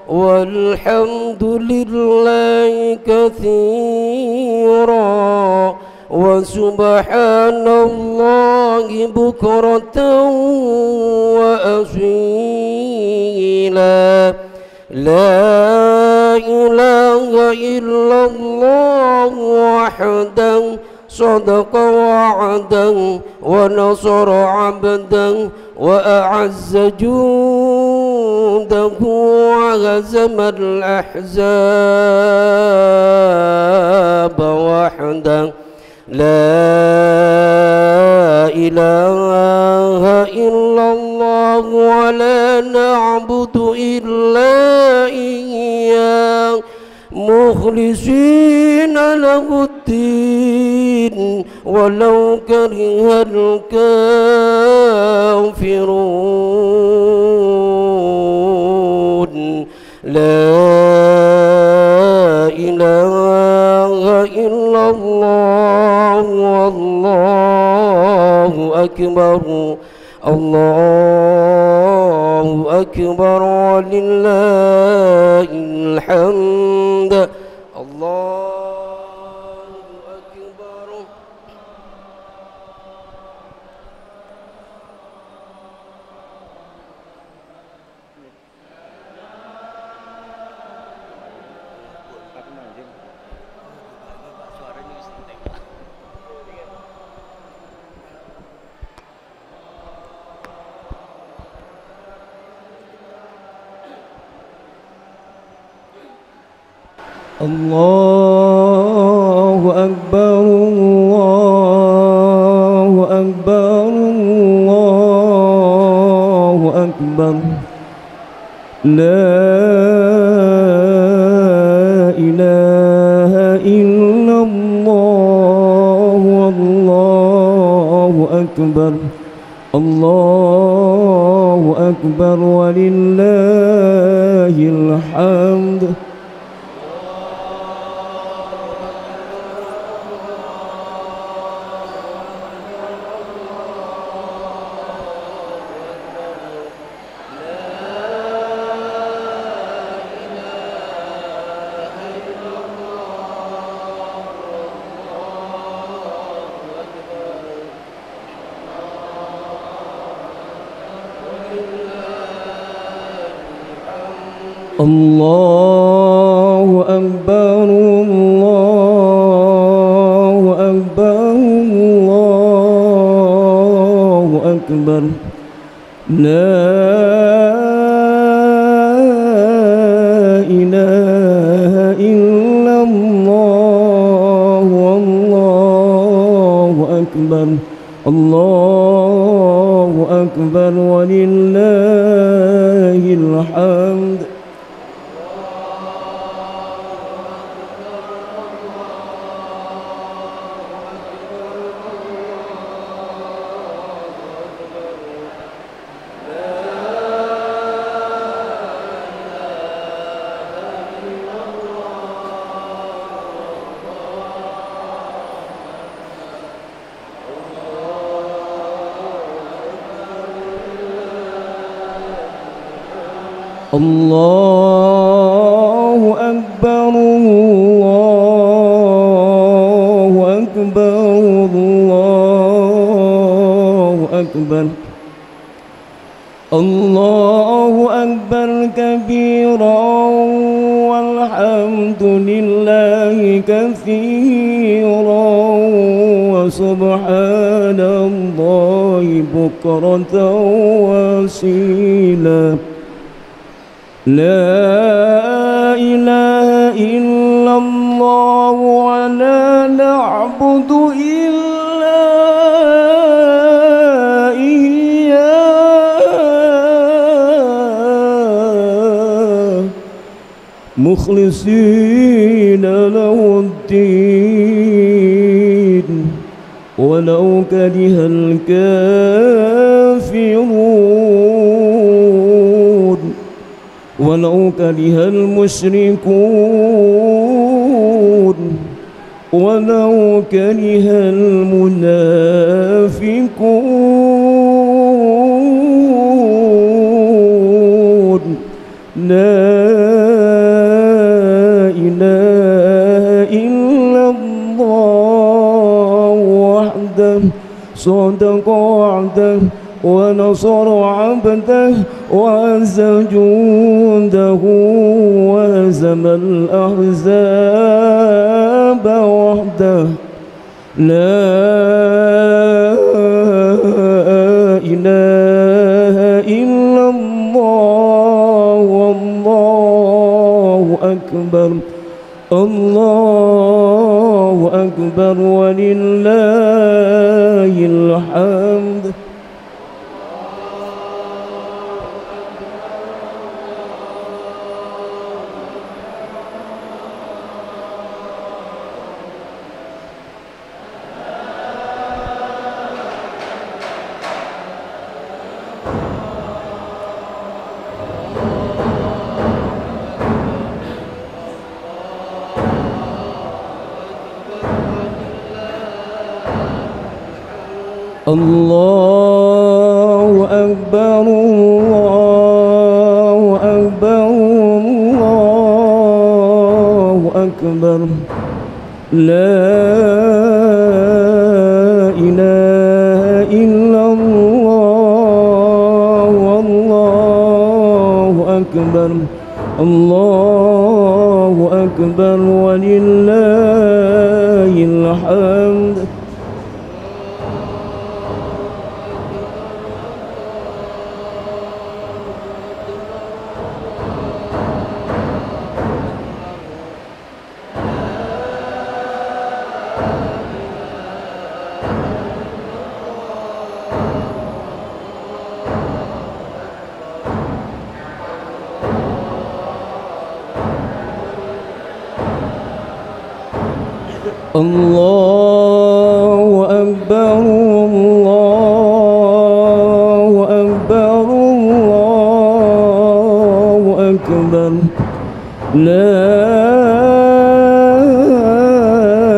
والحمد لله كثيرا وسبحان الله بكرة وأصيلا لا إله إلا الله وحده صدق وعده ونصر عبده وأعز جوده وهزم الأحزاب وحده لا إله إلا الله ولا نعبد إلا إياه مخلصين له الدين ولو كره الكافرون لا إله إلا الله والله أكبر الله أكبر ولله الحمد الله أكبر الله أكبر الله أكبر الله أكبر لا إله إلا الله والله أكبر الله أكبر ولله الحمد الله أكبر الله أكبر الله أكبر لا إله إلا الله والله أكبر الله أكبر ولله الحمد الله أكبر الله أكبر الله أكبر الله أكبر كبيرا والحمد لله كثيرا وسبحان الله بكرة وأصيلا لا إله إلا الله ولا نعبد إلا إياه مخلصين له الدين ولو كره الكافرون ولو كره المشركون ولو كره المنافقون لا صدق وعده ونصر عبده وعز جنده وهزم الأحزاب وحده لا إله إلا الله والله أكبر الله أكبر ولله الحمد الله أكبر الله أكبر الله أكبر لا إله إلا الله والله أكبر الله أكبر ولله الحمد الله أكبر الله أكبر الله أكبر لا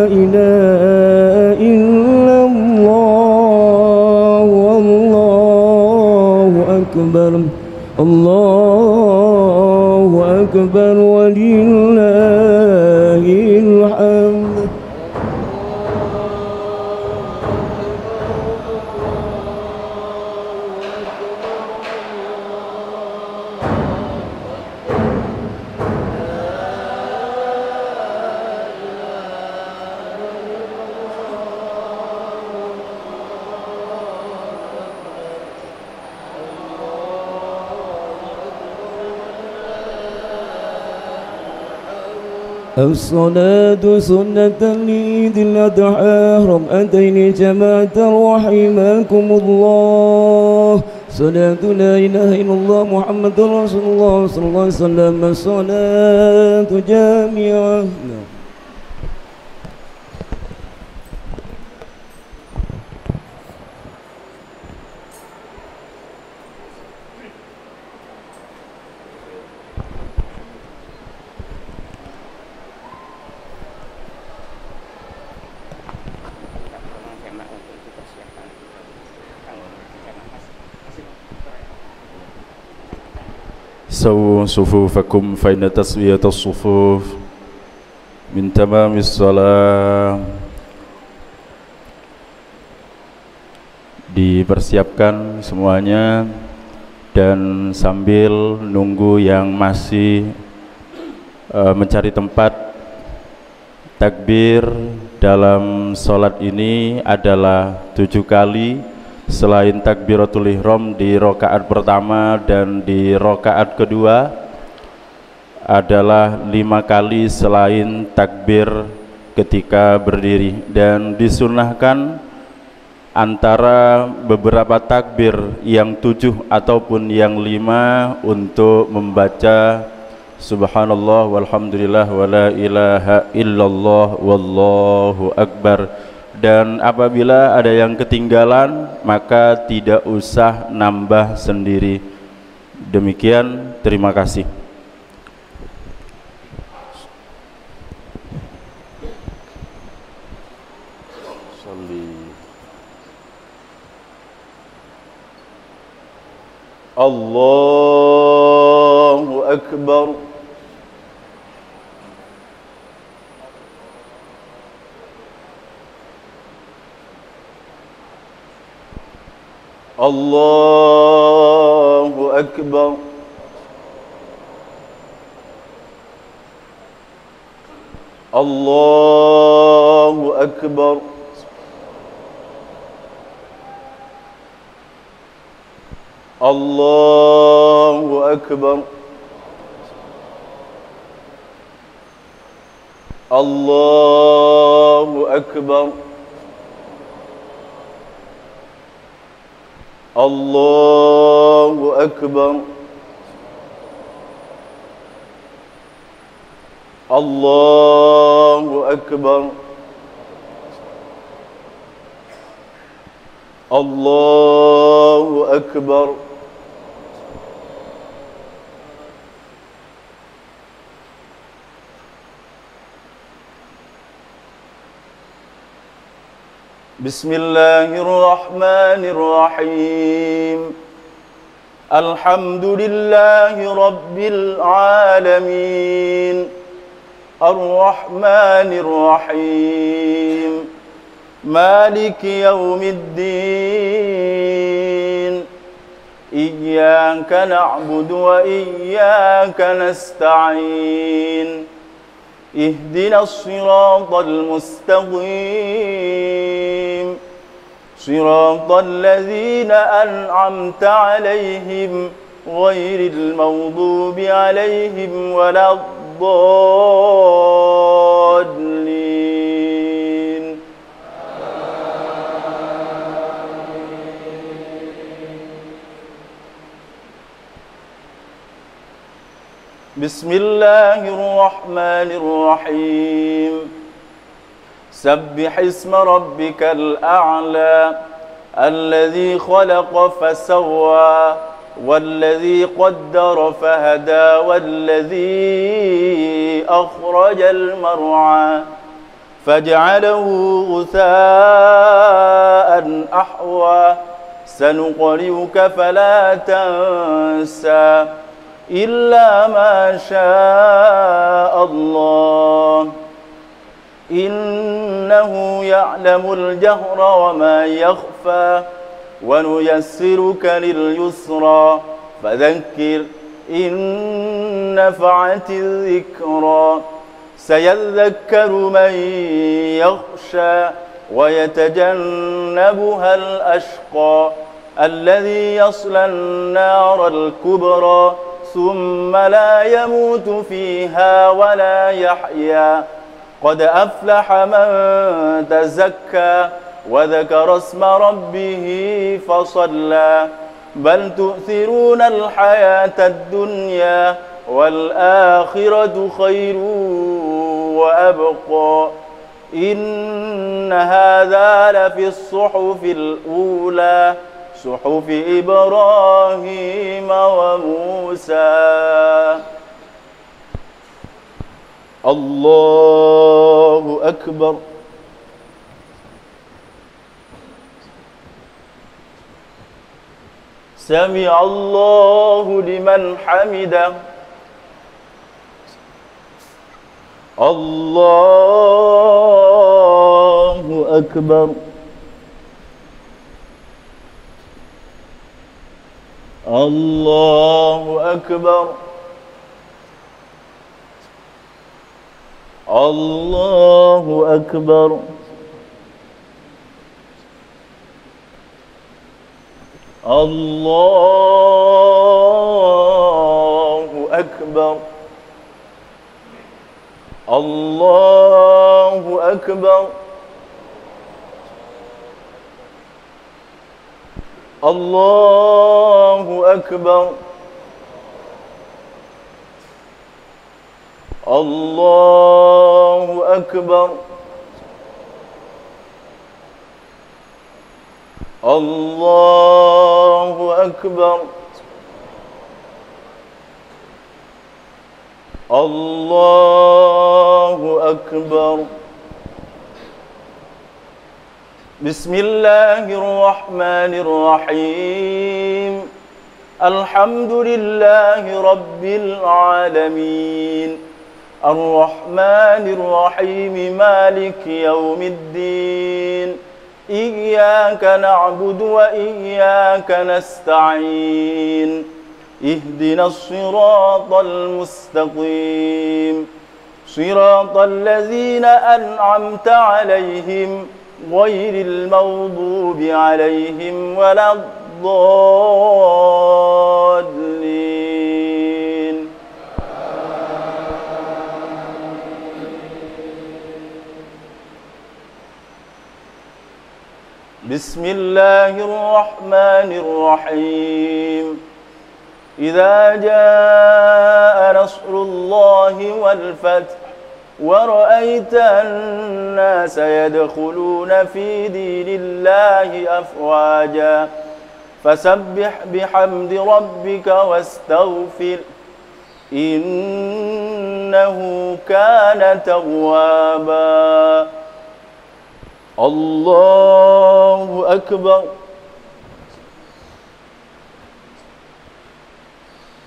إله إلا الله والله أكبر الله أكبر ولله الحمد الصلاة سنة لعيد الأضحى ركعتين جماعة رحمكم الله صلاة لا إله إلا الله محمد رسول الله صلى الله عليه وسلم الصلاة جامعة. سووا صفوفكم فإن تسوية الصفوف من تمام الصلاة. Dipersiapkan semuanya dan sambil nunggu yang masih mencari tempat, takbir dalam sholat ini adalah 7 kali selain takbiratul ihram di rakaat pertama, dan di rakaat kedua adalah 5 kali selain takbir ketika berdiri. Dan disunahkan antara beberapa takbir yang 7 ataupun yang 5 untuk membaca subhanallah walhamdulillah wala ilaha illallah wallahu akbar. Dan apabila ada yang ketinggalan maka tidak usah nambah sendiri. Demikian, terima kasih. Allahu Akbar. الله أكبر الله أكبر الله أكبر الله أكبر الله أكبر الله أكبر الله أكبر بسم الله الرحمن الرحيم الحمد لله رب العالمين الرحمن الرحيم مالك يوم الدين إياك نعبد وإياك نستعين اهدنا الصراط المستقيم صراط الذين أنعمت عليهم غير المغضوب عليهم ولا الضالين بسم الله الرحمن الرحيم سبح اسم ربك الأعلى الذي خلق فسوى والذي قدر فهدى والذي أخرج المرعى فجعله غثاء أحوى سنقرئك فلا تنسى إلا ما شاء الله إنه يعلم الجهر وما يخفى ونيسرك لليسرى فذكر إن نفعت الذكرى سيذكر من يخشى ويتجنبها الأشقى الذي يصلى النار الكبرى ثم لا يموت فيها ولا يحيا قد أفلح من تزكى وذكر اسم ربه فصلى بل تؤثرون الحياة الدنيا والآخرة خير وأبقى إن هذا لفي الصحف الأولى صحف إبراهيم وموسى الله أكبر سمع الله لمن حمده الله أكبر الله أكبر الله أكبر الله أكبر الله أكبر الله أكبر الله أكبر الله أكبر الله أكبر بسم الله الرحمن الرحيم الحمد لله رب العالمين الرحمن الرحيم مالك يوم الدين إياك نعبد وإياك نستعين اهدنا الصراط المستقيم صراط الذين أنعمت عليهم غير المغضوب عليهم ولا الضالين. بسم الله الرحمن الرحيم إذا جاء نصر الله والفتح ورأيت الناس يدخلون في دين الله أفواجا فسبح بحمد ربك واستغفر إنه كان توابا. الله أكبر.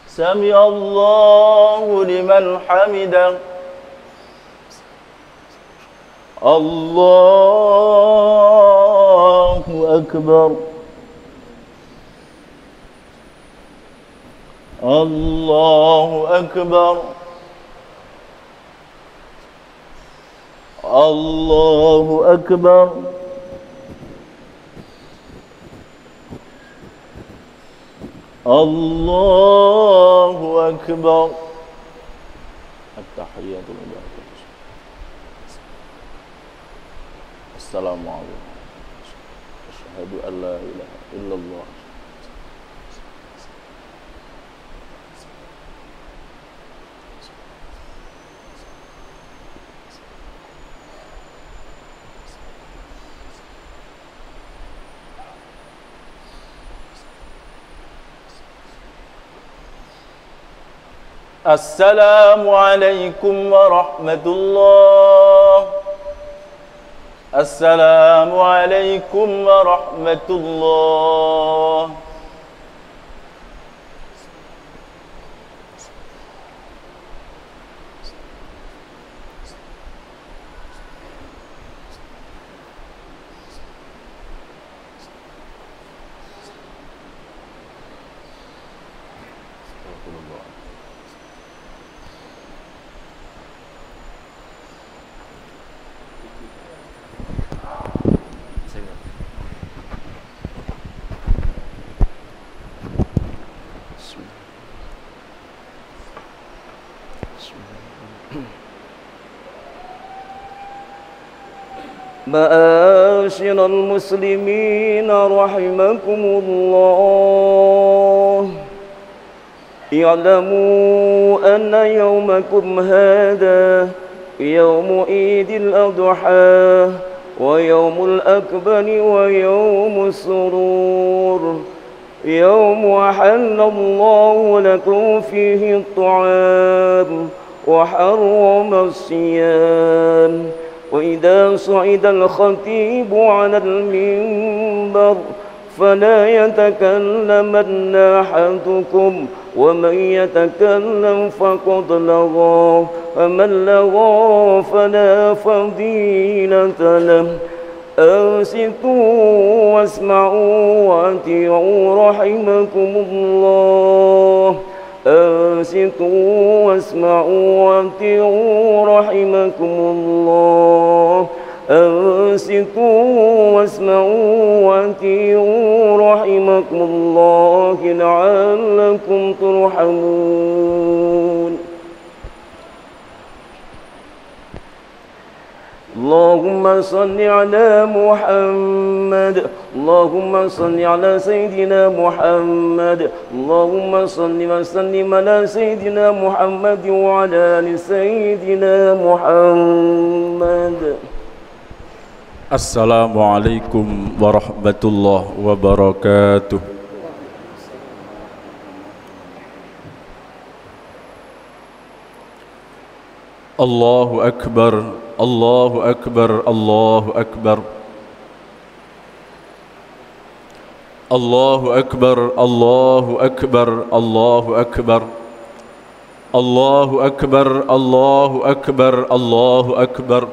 سمع الله لمن حمده. الله أكبر. الله أكبر. الله أكبر. الله أكبر. التحيات لله. السلام عليكم. أشهد أن لا إله إلا الله. السلام عليكم ورحمة الله. السلام عليكم ورحمة الله. معاشر المسلمين رحمكم الله، اعلموا أن يومكم هذا يوم عيد الأضحى ويوم الأكبر ويوم السرور، يوم أحل الله لكم فيه الطعام وحرم الصيام. وإذا صعد الخطيب على المنبر فلا يتكلمن أحدكم، ومن يتكلم فقد لغى، فمن لغى فلا فضيلة له. أنصتوا واسمعوا وأطيعوا رحمكم الله. أنصتوا واسمعوا وأطيعوا رحمكم الله. أنصتوا واسمعوا وأطيعوا رحمكم الله لعلكم ترحمون. اللهم صل على محمد، اللهم صل على سيدنا محمد، اللهم صل وسلم على سيدنا محمد وعلى آل سيدنا محمد. Assalamualaikum warahmatullahi wabarakatuh. Allahu Akbar, Allahu Akbar, Allahu Akbar. Allahu Akbar, Allahu Akbar, Allahu Akbar. Allahu Akbar, Allahu Akbar, Allahu Akbar.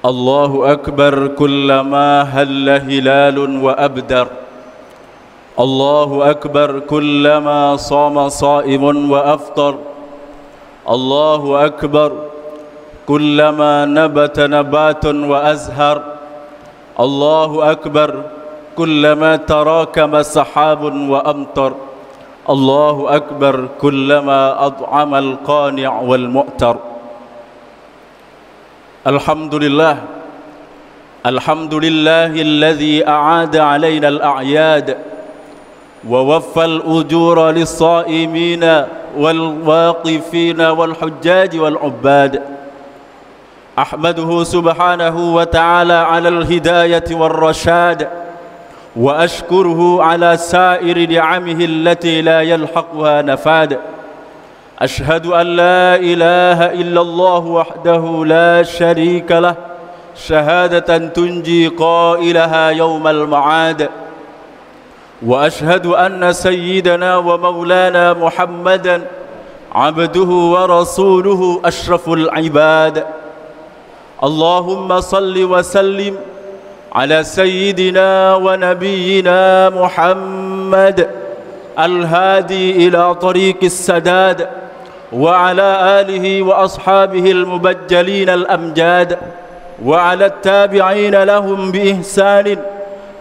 الله أكبر كلما هل هلال وأبدر الله أكبر كلما صام صائم وأفطر الله أكبر كلما نبت نبات وأزهر الله أكبر كلما تراكم سحاب وأمطر الله أكبر كلما أطعم القانع والمؤتر الحمد لله الحمد لله الذي أعاد علينا الأعياد ووفى الأجور للصائمين والواقفين والحجاج والعباد أحمده سبحانه وتعالى على الهداية والرشاد وأشكره على سائر نعمه التي لا يلحقها نفاد أشهد أن لا إله إلا الله وحده لا شريك له شهادة تنجي قائلها يوم المعاد وأشهد أن سيدنا ومولانا محمدا عبده ورسوله أشرف العباد اللهم صل وسلم على سيدنا ونبينا محمد الهادي إلى طريق السداد وعلى آله وأصحابه المبجلين الأمجاد وعلى التابعين لهم بإحسان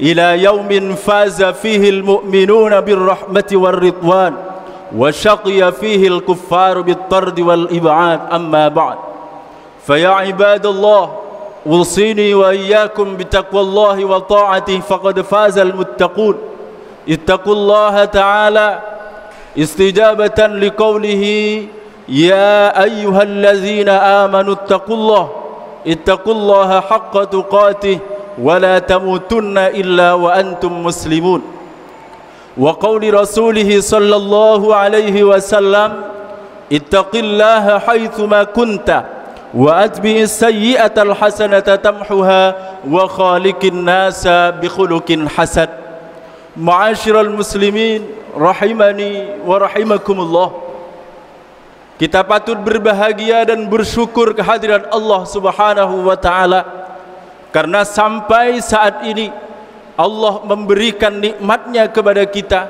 إلى يوم فاز فيه المؤمنون بالرحمة والرضوان وشقي فيه الكفار بالطرد والإبعاد أما بعد فيا عباد الله أوصيني وإياكم بتقوى الله وطاعته فقد فاز المتقون اتقوا الله تعالى استجابة لقوله يا أيها الذين آمنوا اتقوا الله حق تقاته ولا تموتن إلا وأنتم مسلمون وقول رسوله صلى الله عليه وسلم اتق الله حيثما كنت وأتبع السيئة الحسنة تمحها وخالق الناس بخلق حسن معاشر المسlimin rahimani wa rahimakumullah. Kita patut berbahagia dan bersyukur kehadiran Allah Subhanahu wa taala karena sampai saat ini Allah memberikan nikmatnya kepada kita.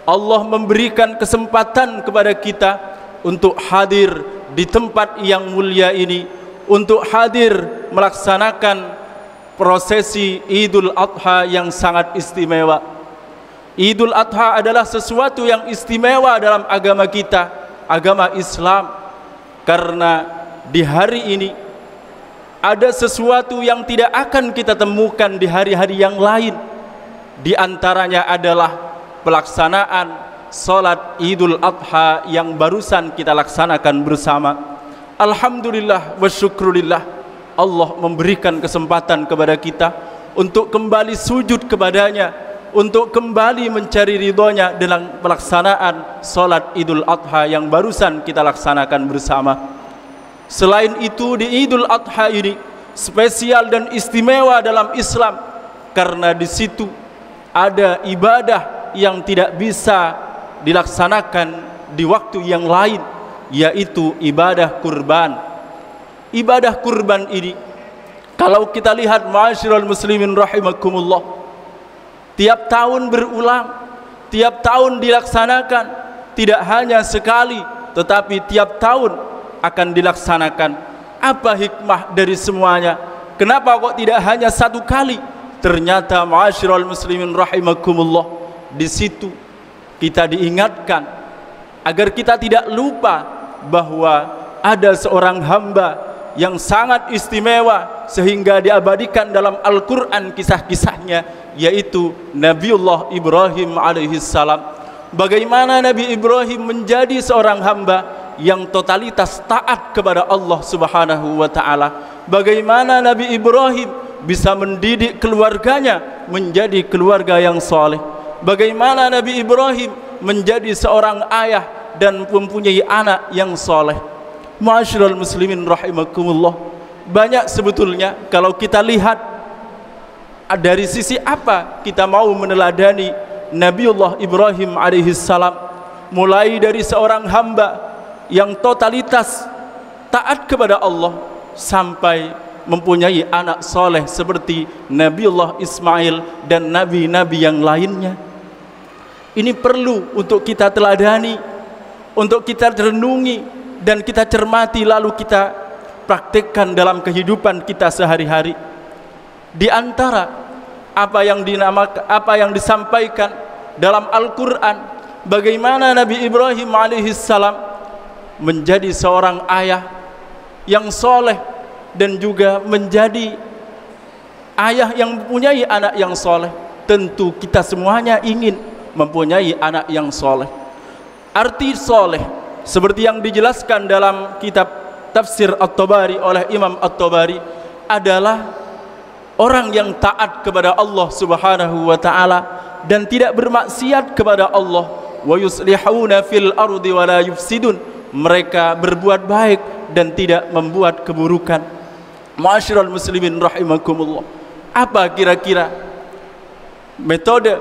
Allah memberikan kesempatan kepada kita untuk hadir di tempat yang mulia ini, untuk hadir melaksanakan prosesi Idul Adha yang sangat istimewa. Idul Adha adalah sesuatu yang istimewa dalam agama kita, agama Islam, karena di hari ini ada sesuatu yang tidak akan kita temukan di hari-hari yang lain. Di antaranya adalah pelaksanaan salat Idul Adha yang barusan kita laksanakan bersama. Alhamdulillah wa syukrulillah, Allah memberikan kesempatan kepada kita untuk kembali sujud kepadanya, untuk kembali mencari ridhonya dalam pelaksanaan salat Idul Adha yang barusan kita laksanakan bersama. Selain itu, di Idul Adha ini spesial dan istimewa dalam Islam karena di situ ada ibadah yang tidak bisa dilaksanakan di waktu yang lain, yaitu ibadah kurban. Ibadah kurban ini kalau kita lihat ma'asyiral muslimin rahimakumullah, tiap tahun berulang, tiap tahun dilaksanakan, tidak hanya sekali tetapi tiap tahun akan dilaksanakan. Apa hikmah dari semuanya? Kenapa kok tidak hanya satu kali? Ternyata ma'asyiral muslimin rahimakumullah, di situ kita diingatkan agar kita tidak lupa bahwa ada seorang hamba yang sangat istimewa sehingga diabadikan dalam Al-Quran kisah-kisahnya, yaitu Nabiullah Ibrahim alaihissalam. Bagaimana Nabi Ibrahim menjadi seorang hamba yang totalitas taat kepada Allah Subhanahu wa taala. Bagaimana Nabi Ibrahim bisa mendidik keluarganya menjadi keluarga yang saleh. Bagaimana Nabi Ibrahim menjadi seorang ayah dan mempunyai anak yang saleh. Ma'asyiral muslimin rahimakumullah, banyak sebetulnya kalau kita lihat dari sisi apa kita mau meneladani Nabiullah Ibrahim alaihissalam, mulai dari seorang hamba yang totalitas taat kepada Allah sampai mempunyai anak soleh seperti Nabiullah Ismail dan nabi-nabi yang lainnya. Ini perlu untuk kita teladani, untuk kita renungi dan kita cermati, lalu kita praktikkan dalam kehidupan kita sehari-hari. Di antara apa yang disampaikan dalam Al-Quran, bagaimana Nabi Ibrahim alaihissalam menjadi seorang ayah yang soleh dan juga menjadi ayah yang mempunyai anak yang soleh. Tentu kita semuanya ingin mempunyai anak yang soleh. Arti soleh seperti yang dijelaskan dalam kitab Tafsir At-Tabari oleh Imam At-Tabari adalah orang yang taat kepada Allah Subhanahu wa taala dan tidak bermaksiat kepada Allah. Wa yuslihuna fil ardi wa la yufsidun. Mereka berbuat baik dan tidak membuat keburukan. Ma'asyiral muslimin rahimakumullah. Apa kira-kira metode,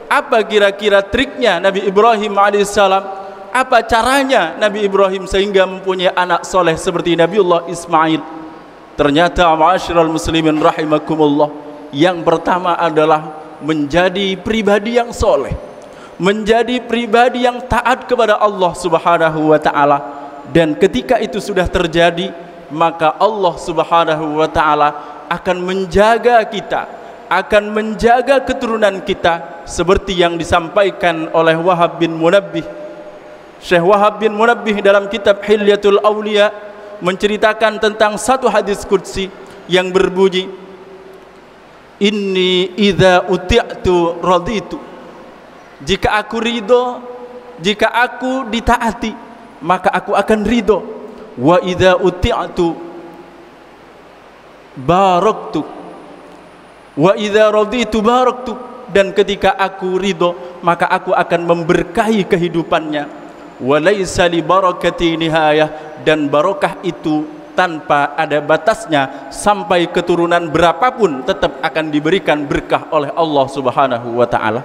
apa kira-kira triknya Nabi Ibrahim alaihissalam? Apa caranya Nabi Ibrahim sehingga mempunyai anak soleh seperti Nabiullah Ismail? Ternyata ma'asyiral muslimin rahimakumullah, yang pertama adalah menjadi pribadi yang soleh, menjadi pribadi yang taat kepada Allah Subhanahu wa taala. Dan ketika itu sudah terjadi, maka Allah Subhanahu wa taala akan menjaga kita, akan menjaga keturunan kita, seperti yang disampaikan oleh Wahab bin Munabbih. Syekh Wahab bin Munabbih dalam kitab Hilyatul Awliya menceritakan tentang satu hadis qudsi yang berbunyi, inni idza uti'tu raditu. Jika aku ridho, jika aku ditaati, maka aku akan ridho. Wa idza uti'tu baraktu, wa idza raditu baraktu. Dan ketika aku ridho, maka aku akan memberkahi kehidupannya. Wa laisa li barakati nihayah. Dan barokah itu tanpa ada batasnya, sampai keturunan berapapun tetap akan diberikan berkah oleh Allah Subhanahu wa taala.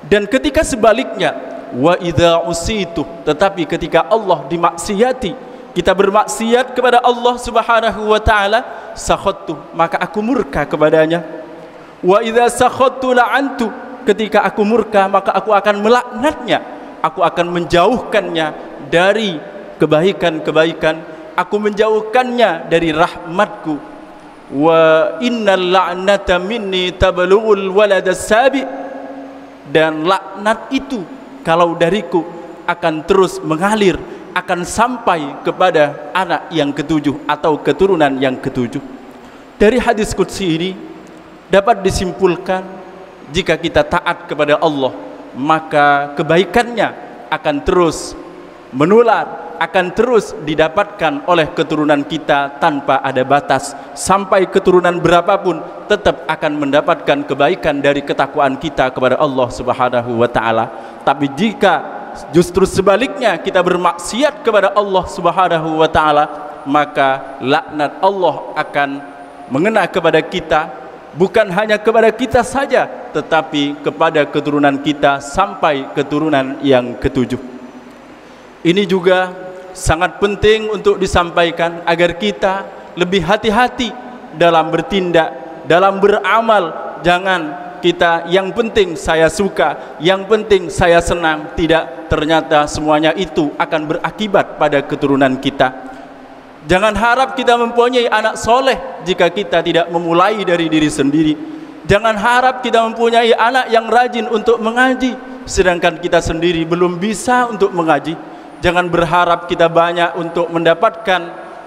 Dan ketika sebaliknya, wa idza usitu, tetapi ketika Allah dimaksiati, kita bermaksiat kepada Allah Subhanahu wa taala, sakhattu, maka aku murka kepadanya. Wa idza sakhattu la'antu, ketika aku murka, maka aku akan melaknatnya, aku akan menjauhkannya dari kebaikan-kebaikan, aku menjauhkannya dari rahmatku. Wa innal la'nata minni tablughul walada sabi. Dan laknat itu kalau dariku akan terus mengalir, akan sampai kepada anak yang ketujuh atau keturunan yang ketujuh. Dari hadis qudsi ini dapat disimpulkan, jika kita taat kepada Allah, maka kebaikannya akan terus menular, akan terus didapatkan oleh keturunan kita tanpa ada batas. Sampai keturunan berapapun tetap akan mendapatkan kebaikan dari ketakwaan kita kepada Allah Subhanahu wa taala. Tapi jika justru sebaliknya kita bermaksiat kepada Allah Subhanahu wa taala, maka laknat Allah akan mengena kepada kita, bukan hanya kepada kita saja, tetapi kepada keturunan kita sampai keturunan yang ketujuh. Ini juga sangat penting untuk disampaikan agar kita lebih hati-hati dalam bertindak, dalam beramal. Jangan kita yang penting saya suka, yang penting saya senang. Tidak, ternyata semuanya itu akan berakibat pada keturunan kita. Jangan harap kita mempunyai anak soleh jika kita tidak memulai dari diri sendiri. Jangan harap kita mempunyai anak yang rajin untuk mengaji, sedangkan kita sendiri belum bisa untuk mengaji. Jangan berharap kita banyak untuk mendapatkan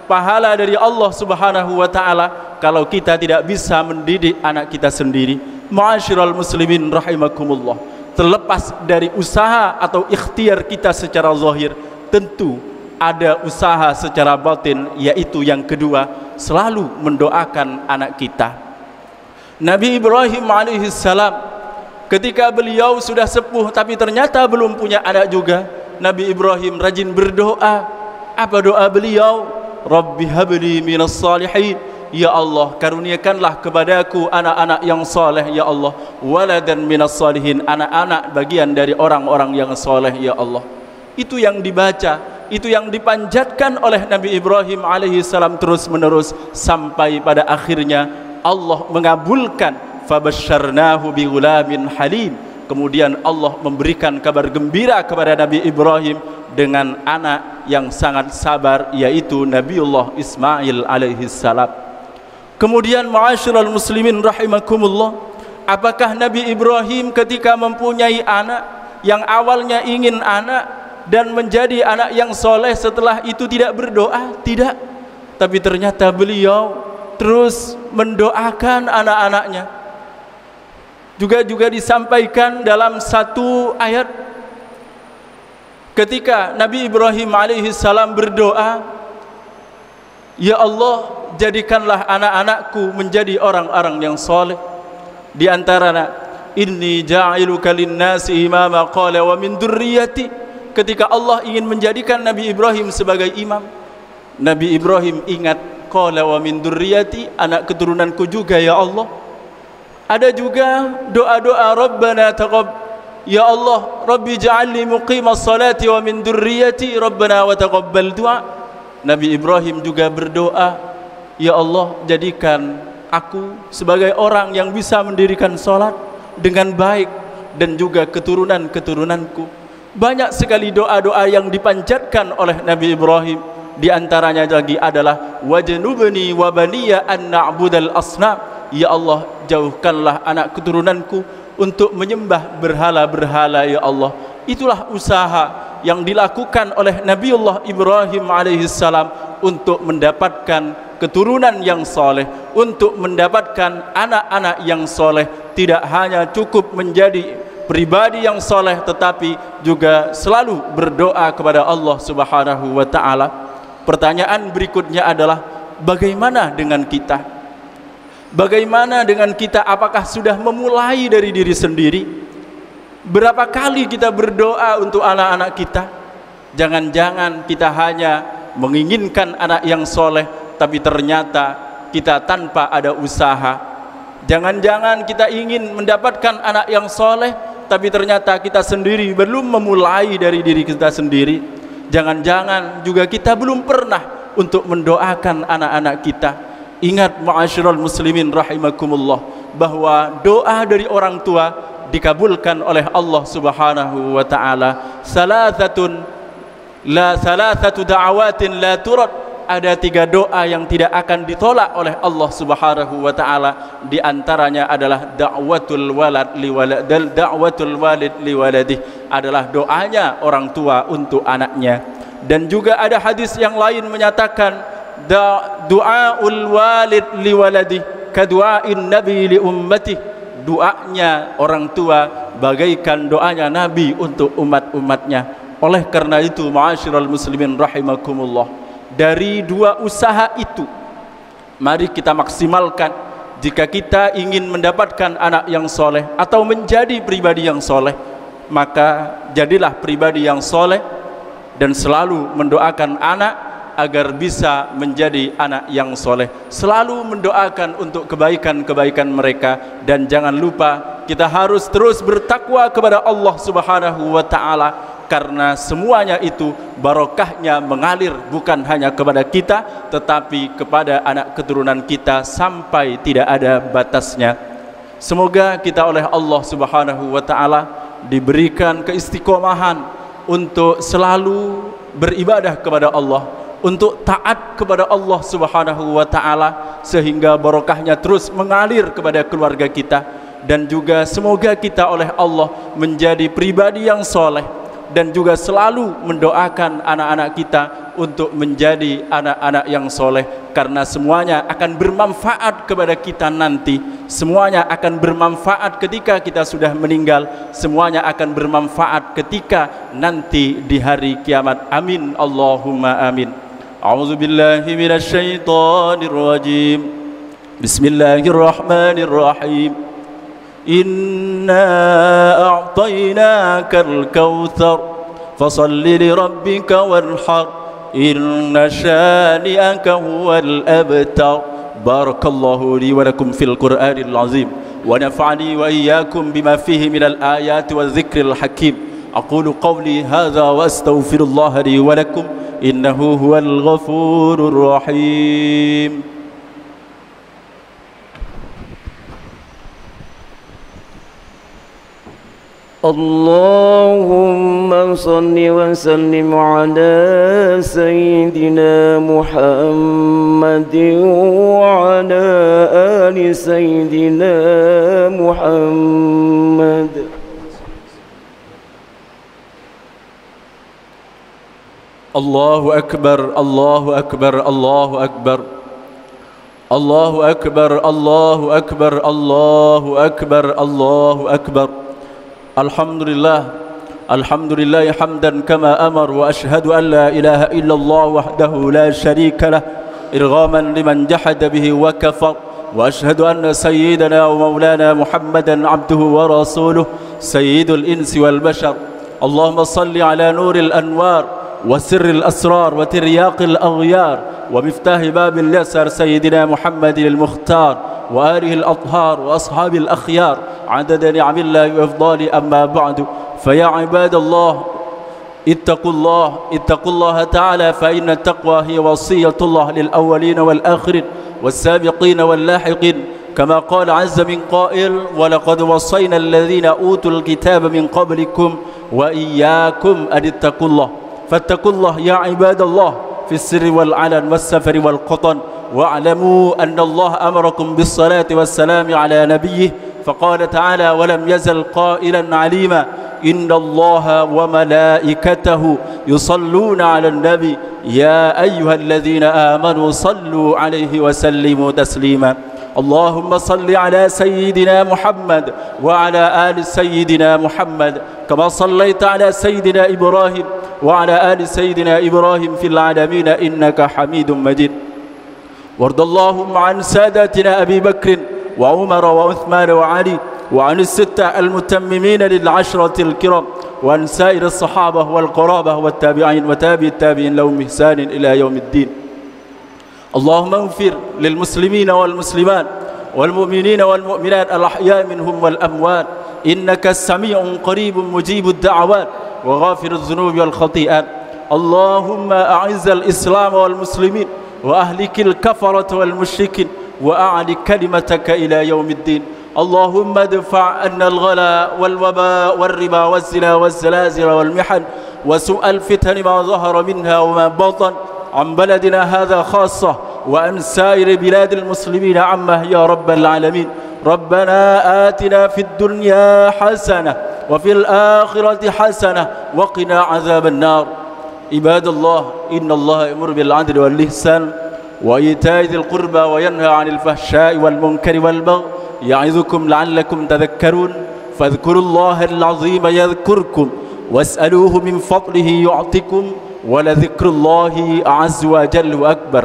pahala dari Allah Subhanahu wa taala kalau kita tidak bisa mendidik anak kita sendiri. Ma'asyiral muslimin rahimakumullah, terlepas dari usaha atau ikhtiar kita secara zahir, tentu ada usaha secara batin, yaitu yang kedua, selalu mendoakan anak kita. Nabi Ibrahim alaihissalam ketika beliau sudah sepuh tapi ternyata belum punya anak juga, Nabi Ibrahim rajin berdoa. Apa doa beliau? Rabbi habli minas salihin, ya Allah karuniakanlah kepadaku anak-anak yang saleh ya Allah. Waladan minas salihin, anak-anak bagian dari orang-orang yang saleh ya Allah. Itu yang dibaca itu yang dipanjatkan oleh Nabi Ibrahim alaihi salam terus menerus sampai pada akhirnya Allah mengabulkan. Fabasyarnahu bighulamin halim. Kemudian Allah memberikan kabar gembira kepada Nabi Ibrahim dengan anak yang sangat sabar, yaitu Nabiullah Ismail alaihi salam. Kemudian ma'asyiral muslimin rahimakumullah, apakah Nabi Ibrahim ketika mempunyai anak yang awalnya ingin anak dan menjadi anak yang soleh setelah itu tidak berdoa? Tidak. Tapi ternyata beliau terus mendoakan anak-anaknya. Juga disampaikan dalam satu ayat ketika Nabi Ibrahim alaihi salam berdoa, ya Allah, jadikanlah anak-anakku menjadi orang-orang yang soleh. Di antaranya, inni ja'iluka linnasi imama qala wa min dzurriyyati. Ketika Allah ingin menjadikan Nabi Ibrahim sebagai imam, Nabi Ibrahim ingat, qala wa min dzurriyyati, anak keturunanku juga ya Allah. Ada juga doa-doa Rabbana ya Allah, Rabbi ja'alni muqimas salati wa min dzurriyyati Rabbana wa taqabbal du'a. Nabi Ibrahim juga berdoa, ya Allah, jadikan aku sebagai orang yang bisa mendirikan salat dengan baik dan juga keturunan-keturunanku. Banyak sekali doa-doa yang dipanjatkan oleh Nabi Ibrahim. Di antaranya lagi adalah wajnubni wa baniya an na'budal asnam. Ya Allah, jauhkanlah anak keturunanku untuk menyembah berhala-berhala ya Allah. Itulah usaha yang dilakukan oleh Nabiullah Ibrahim alaihissalam untuk mendapatkan keturunan yang soleh, untuk mendapatkan anak-anak yang soleh. Tidak hanya cukup menjadi pribadi yang soleh, tetapi juga selalu berdoa kepada Allah Subhanahu wa ta'ala. Pertanyaan berikutnya adalah, bagaimana dengan kita? Bagaimana dengan kita? Apakah sudah memulai dari diri sendiri? Berapa kali kita berdoa untuk anak-anak kita? Jangan-jangan kita hanya menginginkan anak yang soleh, tapi ternyata kita tanpa ada usaha. Jangan-jangan kita ingin mendapatkan anak yang soleh, tapi ternyata kita sendiri belum memulai dari diri kita sendiri. Jangan-jangan juga kita belum pernah untuk mendoakan anak-anak kita. Ingat ma'asyiral muslimin rahimakumullah, bahwa doa dari orang tua dikabulkan oleh Allah Subhanahu wa ta'ala. Salasatu da'awatin la turad. Ada 3 doa yang tidak akan ditolak oleh Allah Subhanahu wa ta'ala. Di antaranya adalah da'watul walid liwaladih, adalah doanya orang tua untuk anaknya. Dan juga ada hadis yang lain menyatakan du'aul walid liwaladih kadu'ain nabi li ummati. Doanya orang tua bagaikan doanya Nabi untuk umat-umatnya. Oleh karena itu ma'asyiral muslimin rahimakumullah, dari 2 usaha itu mari kita maksimalkan. Jika kita ingin mendapatkan anak yang soleh atau menjadi pribadi yang soleh, maka jadilah pribadi yang soleh dan selalu mendoakan anak agar bisa menjadi anak yang soleh. Selalu mendoakan untuk kebaikan-kebaikan mereka. Dan jangan lupa, kita harus terus bertakwa kepada Allah Subhanahu wa ta'ala, karena semuanya itu barokahnya mengalir bukan hanya kepada kita, tetapi kepada anak keturunan kita sampai tidak ada batasnya. Semoga kita oleh Allah Subhanahu wa ta'ala diberikan keistiqomahan untuk selalu beribadah kepada Allah, untuk taat kepada Allah Subhanahu wa ta'ala, sehingga barokahnya terus mengalir kepada keluarga kita. Dan juga semoga kita oleh Allah menjadi pribadi yang soleh, dan juga selalu mendoakan anak-anak kita untuk menjadi anak-anak yang soleh, karena semuanya akan bermanfaat kepada kita nanti. Semuanya akan bermanfaat ketika kita sudah meninggal. Semuanya akan bermanfaat ketika nanti di hari kiamat. Amin Allahumma amin. A'udzu billahi minasy syaithanir rajim. Bismillahirrahmanirrahim. Inna a'tainakal kautsar fasalli li rabbika wanhar inna syani'aka huwal abtar. Barakallahu li wa lakum fil Qur'anil azim wa nafa'ani wa iyyakum bima fihi minal ayati wa dzikril hakim. أقول قولي هذا وأستغفر الله لي ولكم إنه هو الغفور الرحيم. اللهم صل وسلم على سيدنا محمد وعلى آل سيدنا محمد. الله أكبر الله أكبر الله أكبر الله أكبر الله أكبر الله أكبر الله أكبر. الحمد لله حمدا كما أمر، وأشهد أن لا إله إلا الله وحده لا شريك له إرغاما لمن جحد به وكفر، وأشهد أن سيدنا ومولانا محمدا عبده ورسوله سيد الإنس والبشر. اللهم صل على نور الأنوار وسر الأسرار وترياق الأغيار ومفتاح باب اليسر سيدنا محمد المختار وآله الأطهار وأصحاب الأخيار عدد نعم الله وإفضال. أما بعد، فيا عباد الله اتقوا الله تعالى، فإن التقوى هي وصية الله للأولين والآخرين والسابقين واللاحقين، كما قال عز من قائل: ولقد وصينا الذين أوتوا الكتاب من قبلكم وإياكم أن اتقوا الله. فاتقوا الله يا عباد الله في السر والعلن والسفر والقطن، واعلموا أن الله أمركم بالصلاة والسلام على نبيه، فقال تعالى: ولم يزل قائلا عليما: إن الله وملائكته يصلون على النبي يا أيها الذين آمنوا صلوا عليه وسلموا تسليما. اللهم صل على سيدنا محمد وعلى آل سيدنا محمد، كما صليت على سيدنا إبراهيم وعلى آل سيدنا إبراهيم في العالمين إنك حميد مجيد. وارض اللهم عن ساداتنا أبي بكر وعمر وعثمان وعلي، وعن الستة المتممين للعشرة الكرام، وعن سائر الصحابة والقرابة والتابعين وتابع التابعين لهم إحسان إلى يوم الدين. اللهم اغفر للمسلمين والمسلمات والمؤمنين والمؤمنات الأحياء منهم والأموات، إنك سميع قريب مجيب الدعوات وغافر الذنوب والخطيئات. اللهم أعز الإسلام والمسلمين وأهلك الكفرة والمشركين وأعل كلمتك إلى يوم الدين. اللهم ادفع عنا الغلا والوباء والربا والزنا والزلازل والمحن وسوء الفتن ما ظهر منها وما بطن عن بلدنا هذا خاصة وعن سائر بلاد المسلمين عامة يا رب العالمين. ربنا آتنا في الدنيا حسنة وفي الآخرة حسنة وقنا عذاب النار. عباد الله، إن الله يأمر بالعدل والإحسان وإيتاء ذي القربى وينهى عن الفحشاء والمنكر والبغي يعظكم لعلكم تذكرون. فاذكروا الله العظيم يذكركم واسألوه من فضله يعطكم ولذكر الله أعز وجل وأكبر.